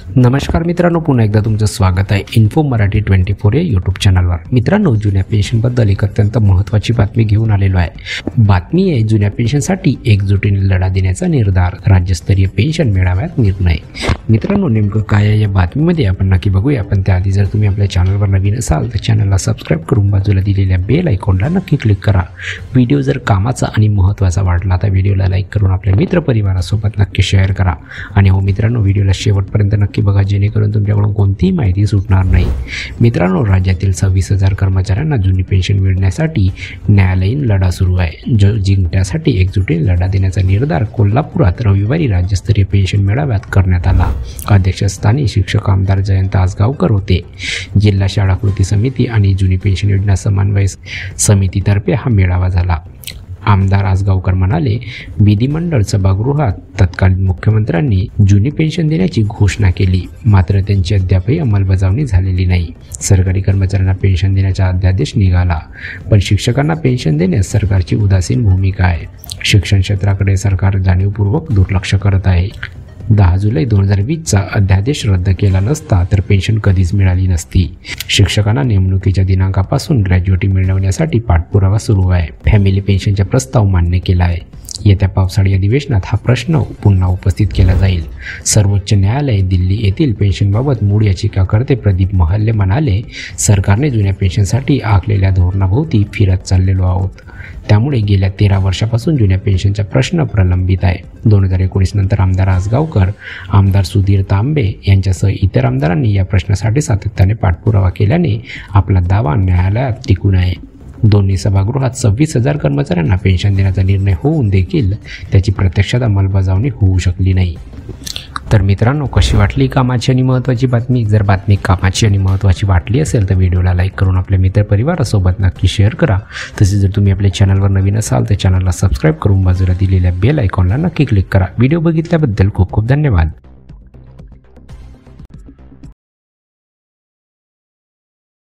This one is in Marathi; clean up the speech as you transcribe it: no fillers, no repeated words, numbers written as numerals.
नमस्कार मित्रांनो, पुन्हा एकदा तुमचं स्वागत आहे इन्फो मराठी 24 या यूट्यूब चॅनलवर। मित्रांनो, जुन्या पेन्शनबद्दल एक अत्यंत महत्त्वाची बातमी घेऊन आलेलो आहे। बातमी आहे जुन्या पेन्शनसाठी एकजुटीने लढा देण्याचा निर्धार, राज्यस्तरीय पेन्शन मेळाव्यात निर्णय। मित्रांनो, नेमकं काय आहे या बातमीमध्ये आपण नक्की बघूया। पण त्याआधी जर तुम्ही आपल्या चॅनलवर नवीन असाल तर चॅनलला सबस्क्राईब करून बाजूला दिलेल्या बेल आयकॉनला नक्की क्लिक करा। व्हिडिओ जर कामाचा आणि महत्त्वाचा वाटला तर व्हिडिओला लाईक करून आपल्या मित्रपरिवारासोबत नक्की शेअर करा। आणि हो मित्रांनो, व्हिडिओला शेवटपर्यंत नक्की बघा, जेणेकरून तुमच्याकडून कोणतीही माहिती सुटणार नाही। मित्रांनो, राज्यातील 26,000 कर्मचाऱ्यांना जुनी पेन्शन मिळण्यासाठी न्यायालयीन लढा सुरू आहे। जो जिंकण्यासाठी एकजुटीने लढा देण्याचा निर्धार कोल्हापुरात रविवारी राज्यस्तरीय पेन्शन मेळाव्यात करण्यात आला। अध्यक्षस्थानी शिक्षक आमदार जयंत आसगावकर होते। जिल्हा शाळा कृती समिती आणि जुनी पेन्शन योजना समन्वय समितीतर्फे हा मेळावा झाला। आमदार आसगावकर म्हणाले, विधिमंडळ सभागृहात तत्कालीन मुख्यमंत्र्यांनी जुनी पेन्शन देण्याची घोषणा केली, मात्र त्यांची अद्यापही अंमलबजावणी झालेली नाही। सरकारी कर्मचाऱ्यांना पेन्शन देण्याचा अध्यादेश निघाला, पण शिक्षकांना पेन्शन देण्यास सरकारची उदासीन भूमिका आहे। शिक्षण क्षेत्राकडे सरकार जाणीवपूर्वक दुर्लक्ष करत आहे। 10 जुलै 2020चा अध्यादेश रद्द केला नसता तर पेन्शन कधीच मिळाली नसती। शिक्षकांना नेमणुकीच्या दिनांकापासून ग्रॅज्युएटी मिळवण्यासाठी पाठपुरावा सुरू आहे। फॅमिली पेन्शनचा प्रस्ताव मान्य केला आहे। येत्या पावसाळी अधिवेशनात हा प्रश्न पुन्हा उपस्थित केला जाईल। सर्वोच्च न्यायालय दिल्ली येथील पेन्शनबाबत मूळ याचिकाकर्ते प्रदीप महल्ले म्हणाले, सरकारने जुन्या पेन्शनसाठी आखलेल्या धोरणाभोवती फिरत चाललेलो आहोत। त्यामुळे गेल्या 13 वर्षापासून जुन्या पेन्शनचा प्रश्न प्रलंबित आहे। 2019 नंतर आमदार आसगावकर, आमदार सुधीर तांबे यांच्यासह इतर आमदारांनी या प्रश्नासाठी सातत्याने पाठपुरावा केल्याने आपला दावा न्यायालयात टिकून आहे। दोन्ही सभागृहात 26,000 कर्मचाऱ्यांना पेन्शन देण्याचा निर्णय होऊन देखील त्याची प्रत्यक्षात अंमलबजावणी होऊ शकली नाही। तर मित्रांनो, कशी वाटली कामाची आणि महत्त्वाची बातमी? जर बातमी कामाची आणि महत्त्वाची वाटली असेल तर व्हिडिओला लाईक करून आपल्या मित्रपरिवारासोबत नक्की शेअर करा। तसेच जर तुम्ही आपल्या चॅनलवर नवीन असाल तर चॅनलला सबस्क्राईब करून बाजूला दिलेल्या बेल आयकॉनला नक्की क्लिक करा। व्हिडिओ बघितल्याबद्दल खूप खूप धन्यवाद।